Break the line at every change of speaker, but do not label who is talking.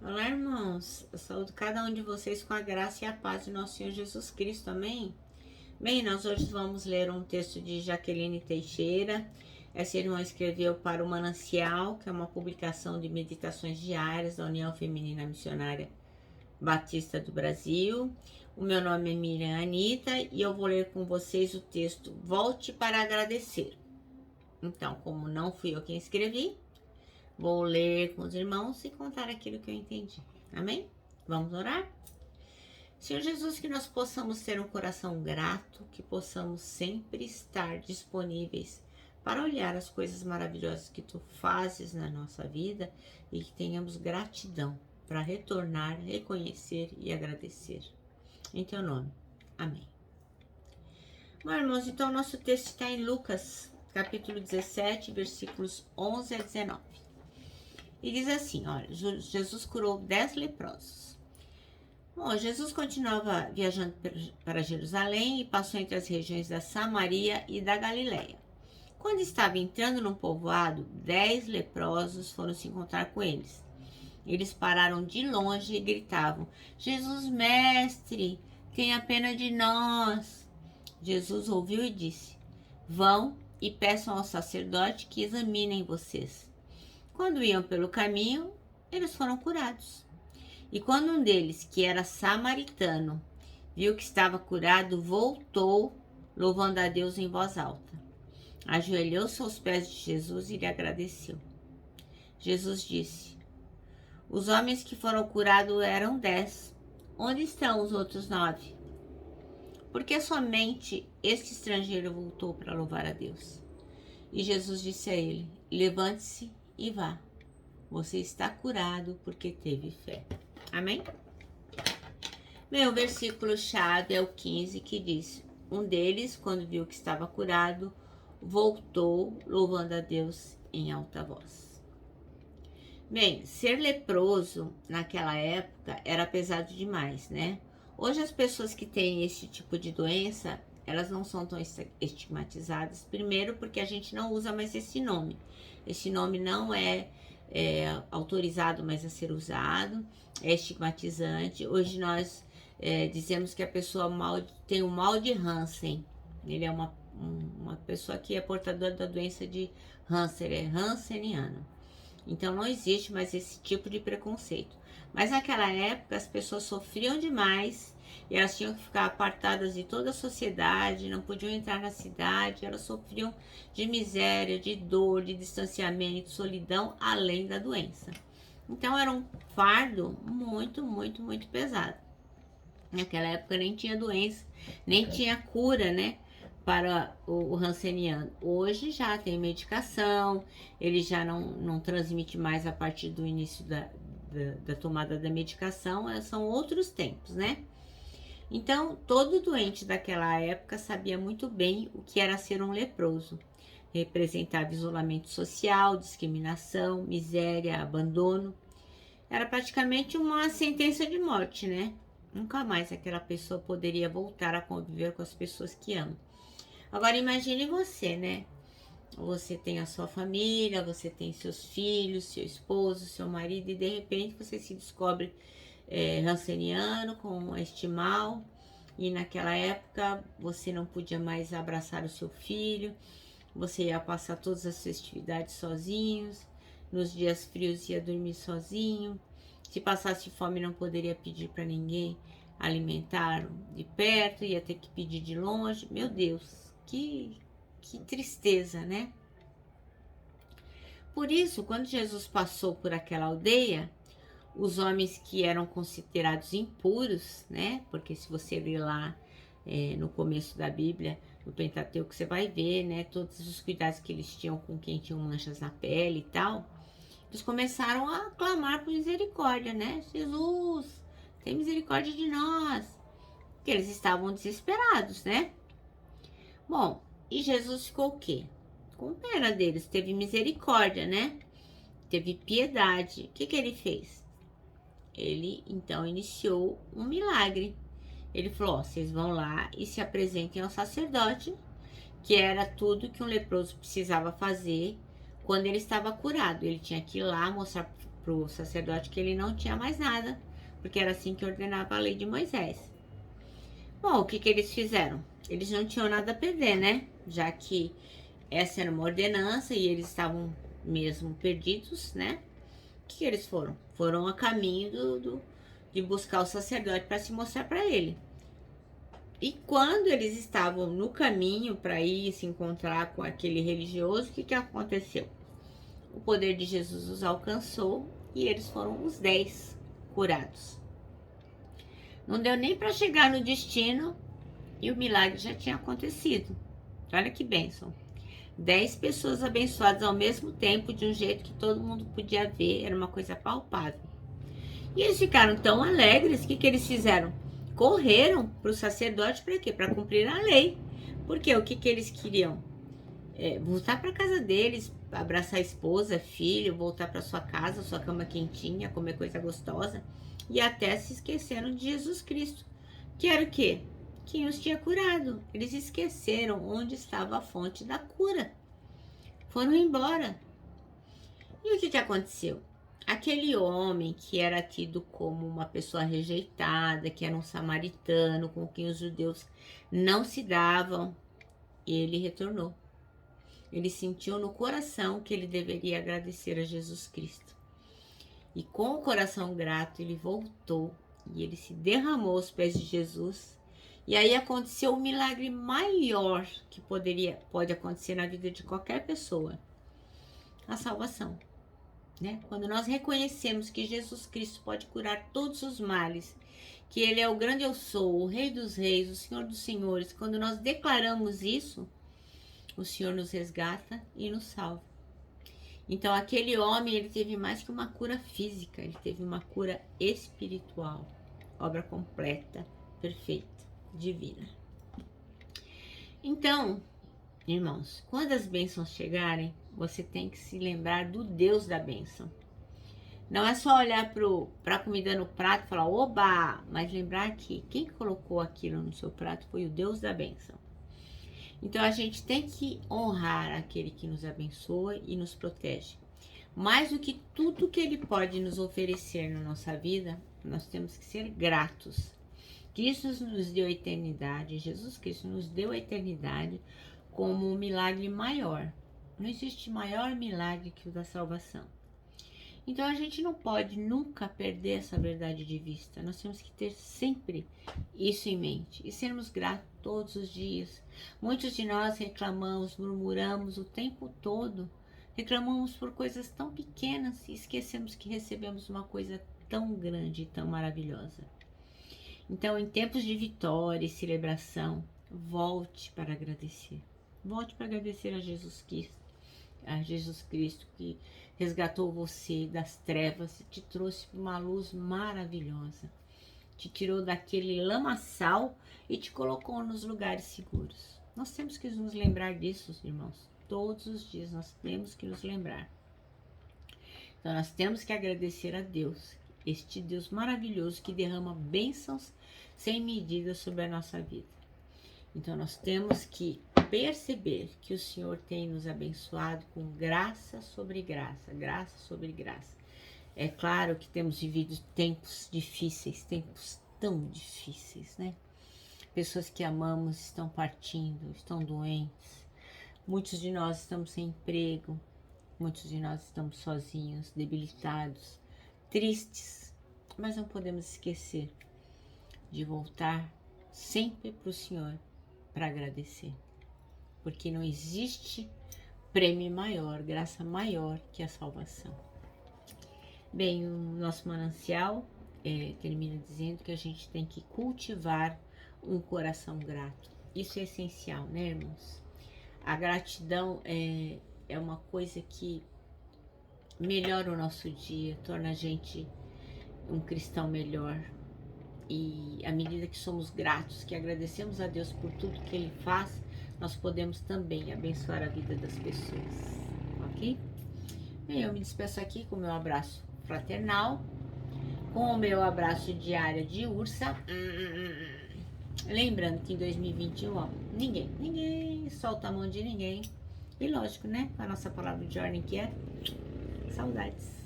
Olá, irmãos. Eu saúdo cada um de vocês com a graça e a paz de nosso Senhor Jesus Cristo. Amém? Bem, nós hoje vamos ler um texto de Jaqueline Teixeira. Essa irmã escreveu para o Manancial, que é uma publicação de meditações diárias da União Feminina Missionária Batista do Brasil. O meu nome é Miriam Anita e eu vou ler com vocês o texto Volte para Agradecer. Então, como não fui eu quem escrevi, vou ler com os irmãos e contar aquilo que eu entendi. Amém? Vamos orar? Senhor Jesus, que nós possamos ter um coração grato, que possamos sempre estar disponíveis para olhar as coisas maravilhosas que Tu fazes na nossa vida e que tenhamos gratidão para retornar, reconhecer e agradecer. Em Teu nome. Amém. Bom, irmãos, então nosso texto está em Lucas, capítulo 17, versículos 11 a 19. E diz assim, olha, Jesus curou 10 leprosos. Bom, Jesus continuava viajando para Jerusalém e passou entre as regiões da Samaria e da Galiléia. Quando estava entrando num povoado, 10 leprosos foram se encontrar com eles. Eles pararam de longe e gritavam, Jesus, mestre, tenha pena de nós. Jesus ouviu e disse, vão e peçam ao sacerdote que examinem vocês. Quando iam pelo caminho, eles foram curados. E quando um deles, que era samaritano, viu que estava curado, voltou, louvando a Deus em voz alta. Ajoelhou-se aos pés de Jesus e lhe agradeceu. Jesus disse, os homens que foram curados eram 10. Onde estão os outros 9? Porque somente este estrangeiro voltou para louvar a Deus. E Jesus disse a ele, levante-se e vá. Você está curado porque teve fé. Amém? Bem, o versículo-chave é o 15, que diz, um deles, quando viu que estava curado, voltou, louvando a Deus em alta voz. Bem, ser leproso naquela época era pesado demais, né? Hoje as pessoas que têm esse tipo de doença, elas não são tão estigmatizadas. Primeiro porque a gente não usa mais esse nome. Esse nome não é autorizado mais a ser usado, é estigmatizante. Hoje nós dizemos que a pessoa tem o mal de Hansen. Ele é uma pessoa que é portadora da doença de Hansen, é hanseniano. Então não existe mais esse tipo de preconceito. Mas naquela época as pessoas sofriam demais e elas tinham que ficar apartadas de toda a sociedade, não podiam entrar na cidade, elas sofriam de miséria, de dor, de distanciamento, de solidão, além da doença. Então era um fardo muito, muito, muito pesado. Naquela época nem tinha doença, nem tinha cura, né? Para o hanseniano. Hoje já tem medicação, ele já não transmite mais a partir do início da tomada da medicação, são outros tempos, né? Então, todo doente daquela época sabia muito bem o que era ser um leproso. Representava isolamento social, discriminação, miséria, abandono. Era praticamente uma sentença de morte, né? Nunca mais aquela pessoa poderia voltar a conviver com as pessoas que ama. Agora imagine você, né? Você tem a sua família, você tem seus filhos, seu esposo, seu marido, e de repente você se descobre hanseniano, com este mal, e naquela época você não podia mais abraçar o seu filho, você ia passar todas as festividades sozinhos, nos dias frios ia dormir sozinho, se passasse fome não poderia pedir para ninguém alimentar de perto, ia ter que pedir de longe. Meu Deus! Que tristeza, né? Por isso, quando Jesus passou por aquela aldeia, os homens que eram considerados impuros, né? Porque se você ler lá no começo da Bíblia, no Pentateuco, você vai ver, né? Todos os cuidados que eles tinham com quem tinha manchas na pele e tal. Eles começaram a clamar por misericórdia, né? Jesus, tem misericórdia de nós. Porque eles estavam desesperados, né? Bom, e Jesus ficou o quê? Com pena deles, teve misericórdia, né? Teve piedade. O que ele fez? Ele, então, iniciou um milagre. Ele falou, ó, vocês vão lá e se apresentem ao sacerdote, que era tudo que um leproso precisava fazer quando ele estava curado. Ele tinha que ir lá mostrar pro sacerdote que ele não tinha mais nada, porque era assim que ordenava a lei de Moisés. Bom, o que que eles fizeram? Eles não tinham nada a perder, né? Já que essa era uma ordenança e eles estavam mesmo perdidos, né? O que eles foram? Foram a caminho de buscar o sacerdote para se mostrar para ele. E quando eles estavam no caminho para ir se encontrar com aquele religioso, o que que aconteceu? O poder de Jesus os alcançou e eles foram os 10 curados. Não deu nem para chegar no destino e o milagre já tinha acontecido. Olha que bênção. 10 pessoas abençoadas ao mesmo tempo, de um jeito que todo mundo podia ver, era uma coisa palpável. E eles ficaram tão alegres que eles fizeram? Correram para o sacerdote para quê? Para cumprir a lei. Porque o que eles queriam? Voltar para casa deles, abraçar a esposa, filho, voltar para sua casa, sua cama quentinha, comer coisa gostosa. E até se esqueceram de Jesus Cristo, que era o quê? Quem os tinha curado. Eles esqueceram onde estava a fonte da cura. Foram embora. E o que aconteceu? Aquele homem que era tido como uma pessoa rejeitada, que era um samaritano, com quem os judeus não se davam, ele retornou. Ele sentiu no coração que ele deveria agradecer a Jesus Cristo. E com o coração grato, ele voltou e ele se derramou aos pés de Jesus. E aí aconteceu o milagre maior que pode acontecer na vida de qualquer pessoa: a salvação. Né? Quando nós reconhecemos que Jesus Cristo pode curar todos os males, que Ele é o grande eu sou, o Rei dos reis, o Senhor dos senhores, quando nós declaramos isso, o Senhor nos resgata e nos salva. Então aquele homem, ele teve mais que uma cura física, ele teve uma cura espiritual, obra completa, perfeita, divina. Então, irmãos, quando as bênçãos chegarem, você tem que se lembrar do Deus da bênção. Não é só olhar para a comida no prato e falar, oba! Mas lembrar que quem colocou aquilo no seu prato foi o Deus da bênção. Então a gente tem que honrar aquele que nos abençoa e nos protege. Mais do que tudo que ele pode nos oferecer na nossa vida, nós temos que ser gratos. Jesus nos deu a eternidade, Jesus Cristo nos deu a eternidade como um milagre maior. Não existe maior milagre que o da salvação. Então a gente não pode nunca perder essa verdade de vista. Nós temos que ter sempre isso em mente e sermos gratos todos os dias. Muitos de nós reclamamos, murmuramos o tempo todo. Reclamamos por coisas tão pequenas e esquecemos que recebemos uma coisa tão grande e tão maravilhosa. Então, em tempos de vitória e celebração, volte para agradecer. Volte para agradecer a Jesus Cristo que resgatou você das trevas e te trouxe uma luz maravilhosa. Te tirou daquele lamaçal e te colocou nos lugares seguros. Nós temos que nos lembrar disso, irmãos. Todos os dias nós temos que nos lembrar. Então nós temos que agradecer a Deus, este Deus maravilhoso que derrama bênçãos sem medida sobre a nossa vida. Então nós temos que perceber que o Senhor tem nos abençoado com graça sobre graça, graça sobre graça. É claro que temos vivido tempos difíceis, tempos tão difíceis, né? Pessoas que amamos estão partindo, estão doentes. Muitos de nós estamos sem emprego, muitos de nós estamos sozinhos, debilitados, tristes. Mas não podemos esquecer de voltar sempre para o Senhor para agradecer. Porque não existe prêmio maior, graça maior que a salvação. Bem, o nosso manancial termina dizendo que a gente tem que cultivar um coração grato. Isso é essencial, né, irmãos? A gratidão é uma coisa que melhora o nosso dia, torna a gente um cristão melhor. E à medida que somos gratos, que agradecemos a Deus por tudo que Ele faz, nós podemos também abençoar a vida das pessoas, ok? Bem, eu me despeço aqui com o meu abraço fraternal, com o meu abraço diário de ursa. Lembrando que em 2021, ó, ninguém solta a mão de ninguém. E lógico, né? A nossa palavra de ordem que é saudades.